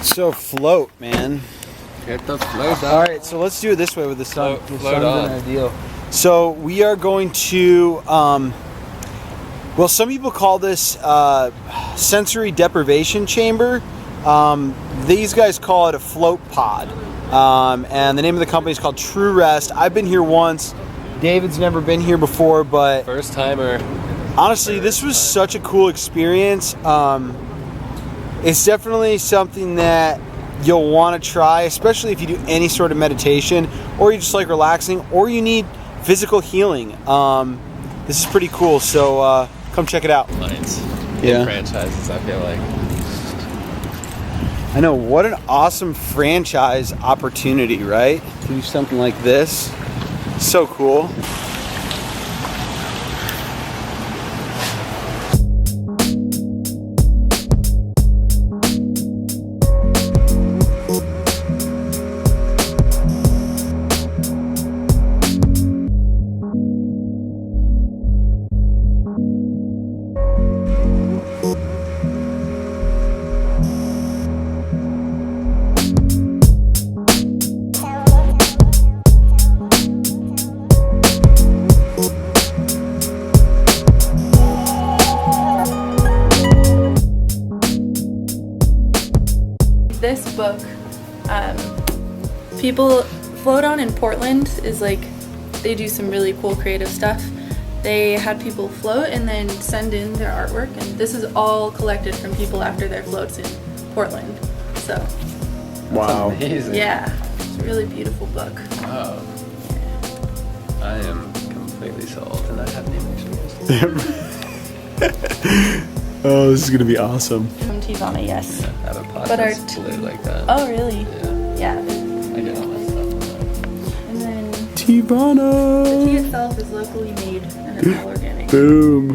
So float, man. Get the float up. All right, so let's do it this way with the sun. Float the sun's on. ideal. So we are going to, well, some people call this sensory deprivation chamber. These guys call it a float pod. And the name of the company is called TrueRest. I've been here once. David's never been here before, but First timer. honestly, this was such a cool experience. It's definitely something that you'll want to try, especially if you do any sort of meditation, or you just like relaxing, or you need physical healing. This is pretty cool, so come check it out. Lines. Yeah. Franchises, I feel like. I know, what an awesome franchise opportunity, right? To do something like this. So cool. This book, people Float On in Portland is like, they do some really cool creative stuff. They had people float and then send in their artwork, and this is all collected from people after their floats in Portland. So, Wow. Amazing. yeah, it's a really beautiful book. Wow. I am completely sold, and I haven't even experienced. Oh, this is gonna be awesome. From Tivana, yes. I have a pot But our that's blue like that. Oh, really? Yeah. Yeah. I get all my stuff on that. And then the Tivana! tea itself is locally made and it's all organic. Boom.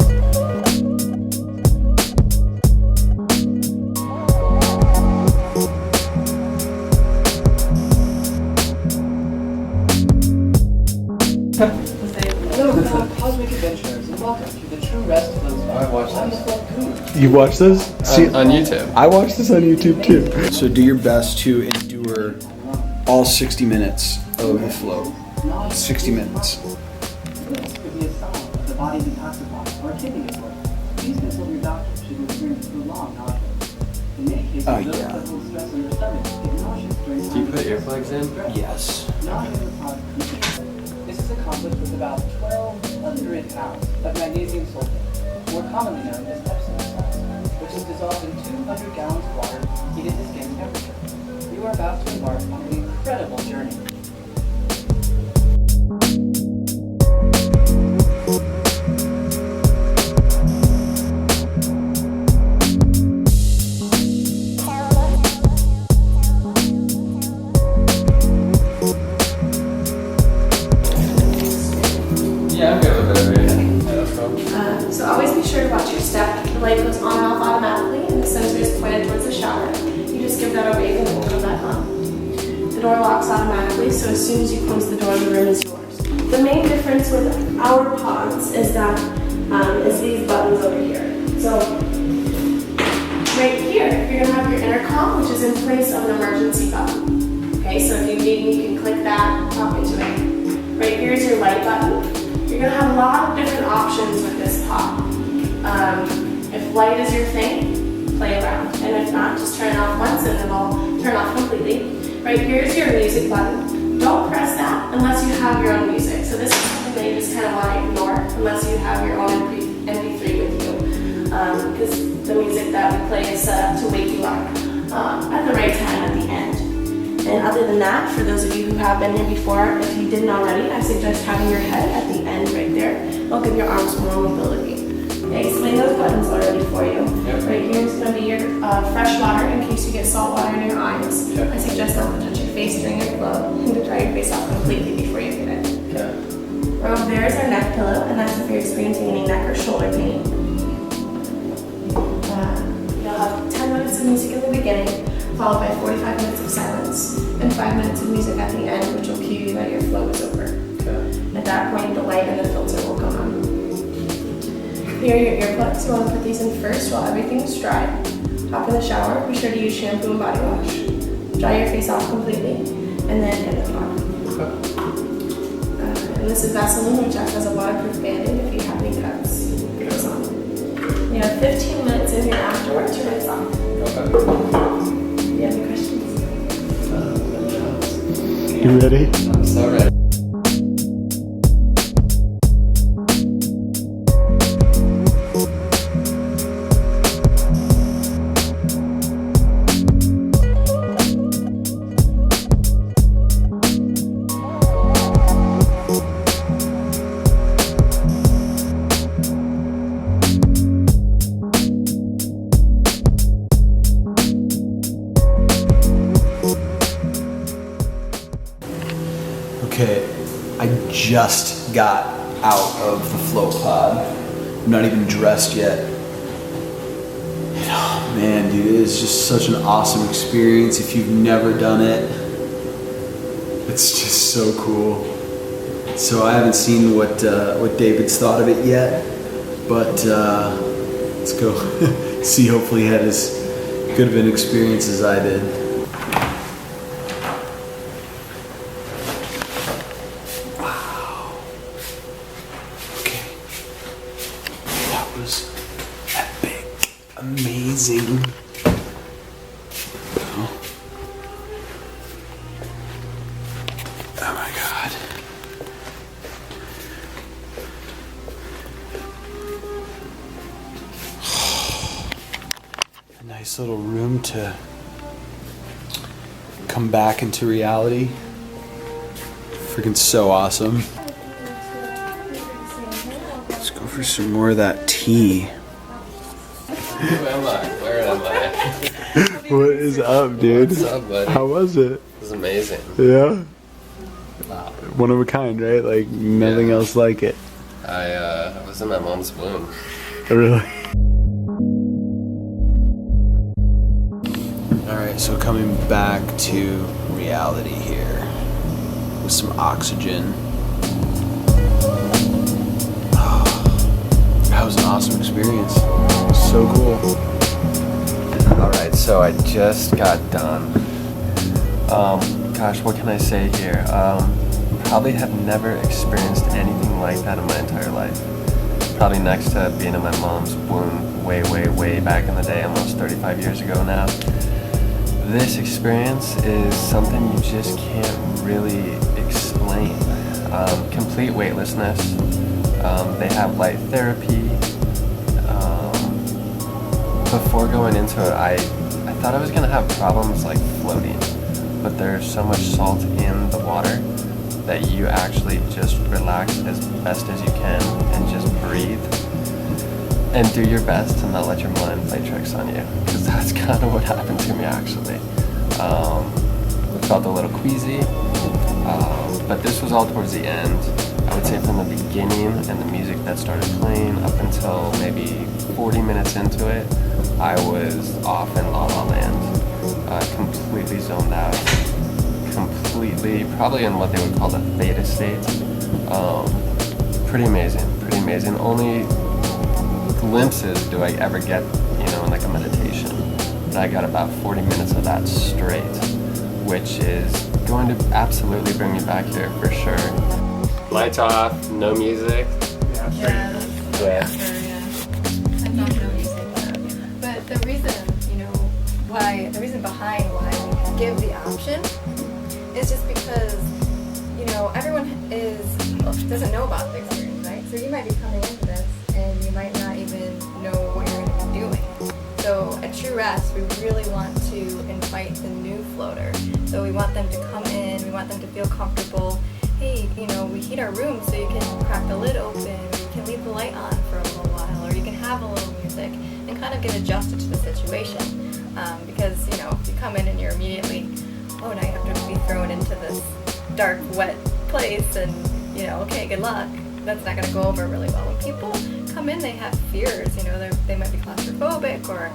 Hello, cosmic adventurers, and welcome to the TrueRest Float. I watched this. You watch this? On YouTube. I watched this on YouTube too. So do your best to endure all 60 minutes of the flow. 60 minutes. This could be a sign of the body detoxifying or a kidney disorder. Please consult your doctor should you experience prolonged nausea. In many cases, Oh, those yeah. that will stress on their stomach get nauseous during Do you put earplugs in? Yes. Nausea is a product of nutrition. This is accomplished with about 1,200 pounds of magnesium sulfate, more commonly known as Epsom salts, which is dissolved in 200 gallons of water heated to skin temperature. You are about to embark on an incredible journey. Yeah, I'm good with it. Yeah, that's cool. So always be sure to watch your step. The light goes on and off automatically, and the sensor is pointed towards the shower. You just give that a wave and it will come back on. The door locks automatically, so as soon as you close the door, the room is yours. The main difference with our pods is that is these buttons over here. So right here, you're gonna have your intercom, which is in place of an emergency button. Okay, so if you need me, you can click that, talk into it. Right here is your light button. You're gonna have a lot of different options with this pod. If light is your thing, play around. And if not, just turn it off once and it'll turn off completely. Right here is your music button. Don't press that unless you have your own music. So this is something that you just kind of want to ignore unless you have your own MP3 with you. Because the music that we play is set up to wake you up at the right time at the end. And other than that, for those of you who have been here before, if you didn't already, I suggest having your head at the end right there. It'll give your arms more mobility. Okay, explain those buttons already for you. Yep. Right here is going to be your fresh water in case you get salt water in your eyes. Yep. I suggest not to touch your face during your flow and to dry your face off completely before you get it. Okay. Right over there is our neck pillow, and that's if you're experiencing any neck or shoulder pain. You'll have 10 minutes of music in the beginning, followed by 45 minutes of silence, and 5 minutes of music at the end, which will cue you that your flow is over. Okay. At that point, the light and the filter will come on. Here are your earplugs. You want to put these in first while everything is dry. Hop in the shower. Be sure to use shampoo and body wash. Dry your face off completely, and then get in the pod. And this is Vaseline, which acts as a waterproof band-aid if you have any cuts. It goes on. You have 15 minutes in here afterwards to rinse off. Okay. Do you have any questions? You ready? I'm so ready. Okay, I just got out of the float pod. I'm not even dressed yet. And, oh man, dude, it is just such an awesome experience. If you've never done it, it's just so cool. So I haven't seen what David's thought of it yet, but let's go see. Hopefully, he had as good of an experience as I did. Amazing. Oh my God. A nice little room to come back into reality. Freaking so awesome. Let's go for some more of that tea. Who am I? Where am I? What is up, dude? What's up, buddy? How was it? It was amazing. Yeah? Wow. One of a kind, right? Like nothing Yeah. else like it. I was in my mom's womb. Really? Alright, so coming back to reality here with some oxygen. That was an awesome experience. So cool. Alright, so I just got done. Gosh, what can I say here? Probably have never experienced anything like that in my entire life. Probably next to being in my mom's womb way back in the day, almost 35 years ago now. This experience is something you just can't really explain. Complete weightlessness. They have light therapy. Before going into it, I thought I was gonna have problems like floating, but there's so much salt in the water that you actually just relax as best as you can and just breathe and do your best to not let your mind play tricks on you, because that's kind of what happened to me actually. Felt a little queasy, but this was all towards the end. I would say from the beginning and the music that started playing up until maybe 40 minutes into it, I was off in La La Land, completely zoned out, completely, probably in what they would call the theta state. Pretty amazing. Only glimpses do I ever get, in like a meditation. But I got about 40 minutes of that straight, which is going to absolutely bring me back here for sure. Lights off, no music. Yeah. Yeah. I'm not no music. But the reason behind why we give the option is just because, everyone doesn't know about the experience, right? So you might be coming into this and you might not even know what you're going to be doing. So at TrueRest, we really want to invite the new floater. So we want them to come in, we want them to feel comfortable. Hey, we heat our room so you can crack the lid open, or you can leave the light on for a little while, or you can have a little music and kind of get adjusted to the situation. Because, if you come in and you're immediately, now you have to be thrown into this dark, wet place and, okay, good luck. That's not going to go over really well. When people come in, they have fears, they might be claustrophobic, or,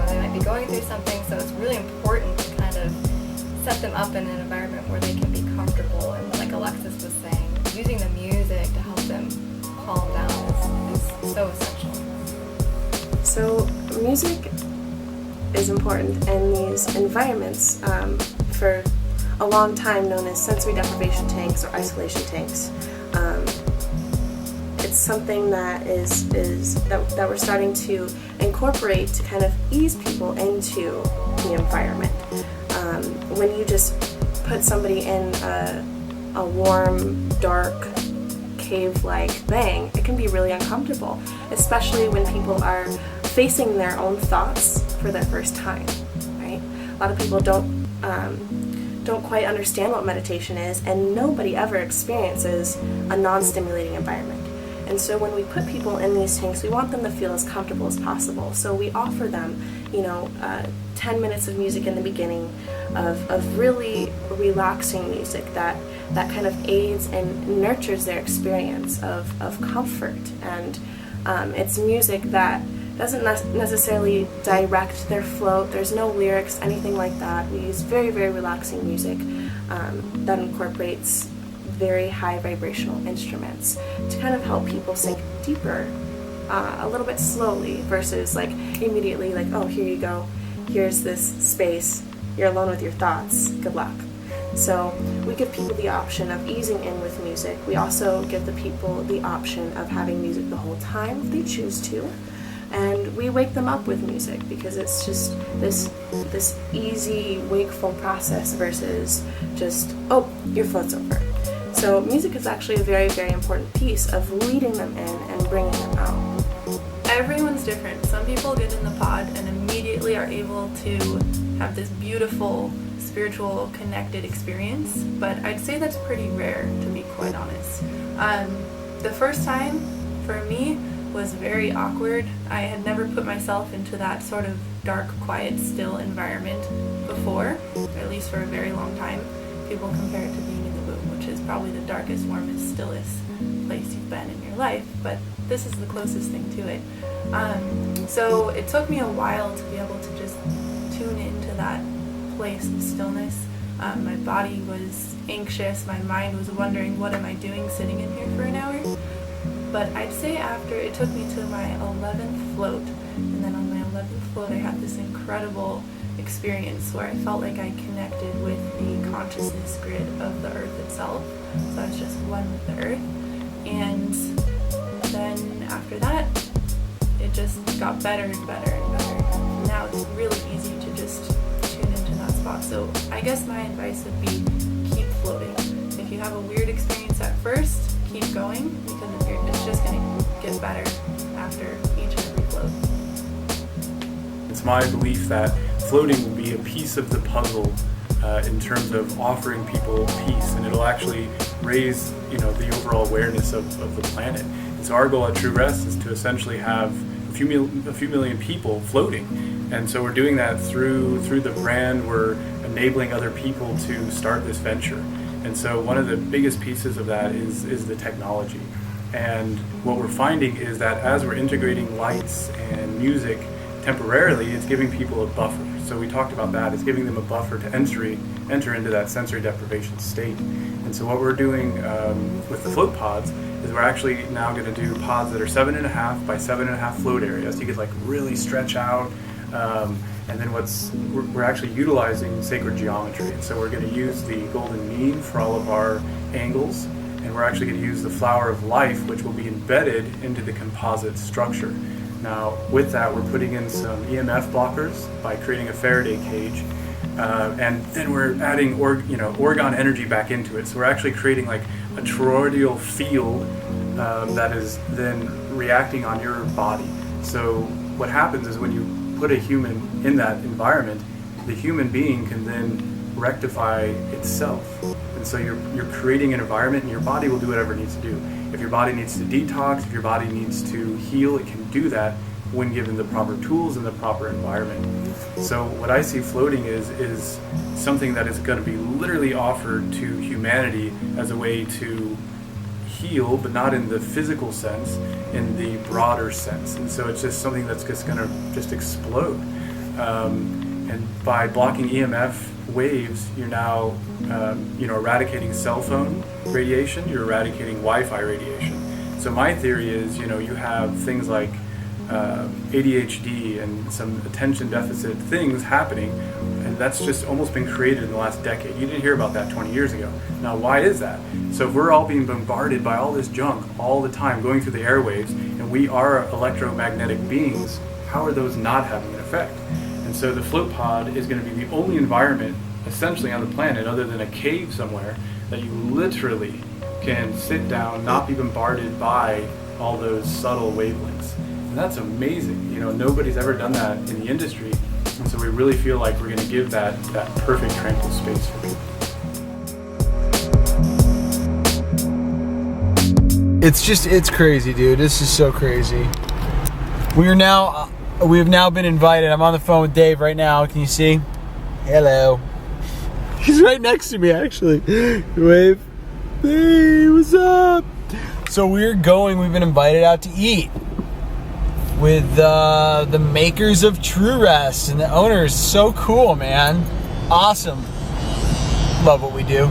they might be going through something, so it's really important to kind of set them up in an environment where they can be comfortable, and like Alexis was saying, using the music to help them calm down is so essential. So music is important in these environments for a long time known as sensory deprivation tanks or isolation tanks. It's something that that we're starting to incorporate to kind of ease people into the environment. When you just put somebody in a warm, dark, cave-like thing, it can be really uncomfortable, especially when people are facing their own thoughts for their first time, right? A lot of people don't quite understand what meditation is, and nobody ever experiences a non-stimulating environment. And so when we put people in these tanks, we want them to feel as comfortable as possible. So we offer them, 10 minutes of music in the beginning of really relaxing music that kind of aids and nurtures their experience of comfort. And it's music that doesn't necessarily direct their float. There's no lyrics, anything like that. We use very, very relaxing music that incorporates very high vibrational instruments to kind of help people sink deeper a little bit slowly versus like immediately like, oh, here you go, here's this space, you're alone with your thoughts, good luck. So we give people the option of easing in with music. We also give the people the option of having music the whole time if they choose to. And we wake them up with music because it's just this easy, wakeful process versus just, oh, your float's over. So music is actually a very, very important piece of leading them in and bringing them out. Everyone's different. Some people get in the pod and immediately are able to have this beautiful, spiritual, connected experience, but I'd say that's pretty rare, to be quite honest. The first time, for me, was very awkward. I had never put myself into that sort of dark, quiet, still environment before, at least for a very long time. People compare it to being in the womb, which is probably the darkest, warmest, stillest place you've been in your life, but this is the closest thing to it. So it took me a while to be able to just tune into that place of stillness. My body was anxious, my mind was wondering, what am I doing sitting in here for an hour? But I'd say after, it took me to my 11th float, and then on my 11th float I had this incredible experience where I felt like I connected with the consciousness grid of the earth itself. So I was just one with the earth. And then after that, it just got better and better and better. Now it's really easy to just tune into that spot. So I guess my advice would be keep floating. If you have a weird experience at first, keep going, because it's just going to get better after each and every float. It's my belief that floating will be a piece of the puzzle in terms of offering people peace, and it'll actually raise, the overall awareness of the planet. And so our goal at TrueRest is to essentially have a few million people floating, and so we're doing that through the brand. We're enabling other people to start this venture, and so one of the biggest pieces of that is the technology. And what we're finding is that as we're integrating lights and music temporarily, it's giving people a buffer. So we talked about that. It's giving them a buffer to enter into that sensory deprivation state. And so what we're doing with the float pods is we're actually now going to do pods that are 7.5 by 7.5 float areas. So you could really stretch out. And then we're actually utilizing sacred geometry. And so we're going to use the golden mean for all of our angles. And we're actually going to use the flower of life, which will be embedded into the composite structure. Now, with that, we're putting in some EMF blockers by creating a Faraday cage, and then we're adding Oregon energy back into it. So we're actually creating a toroidal field that is then reacting on your body. So what happens is when you put a human in that environment, the human being can then rectify itself. And so you're creating an environment, and your body will do whatever it needs to do. If your body needs to detox, if your body needs to heal, it can do that when given the proper tools and the proper environment. So what I see floating is something that is going to be literally offered to humanity as a way to heal, but not in the physical sense, in the broader sense. And so it's just something that's just going to just explode. And by blocking EMF waves, you're now eradicating cell phone radiation, you're eradicating Wi-Fi radiation. So my theory is, you have things like ADHD and some attention deficit things happening, and that's just almost been created in the last decade. You didn't hear about that 20 years ago. Now, why is that? So if we're all being bombarded by all this junk all the time going through the airwaves, and we are electromagnetic beings, how are those not having an effect? And so the float pod is going to be the only environment essentially on the planet, other than a cave somewhere, that you literally can sit down, not be bombarded by all those subtle wavelengths. And that's amazing. You know, nobody's ever done that in the industry. And so we really feel like we're going to give that perfect tranquil space for people. It's crazy, dude. This is so crazy. We have now been invited. I'm on the phone with Dave right now. Can you see? Hello. He's right next to me, actually. Wave. Hey, what's up? So we've been invited out to eat with the makers of TrueRest and the owners. So cool, man. Awesome. Love what we do.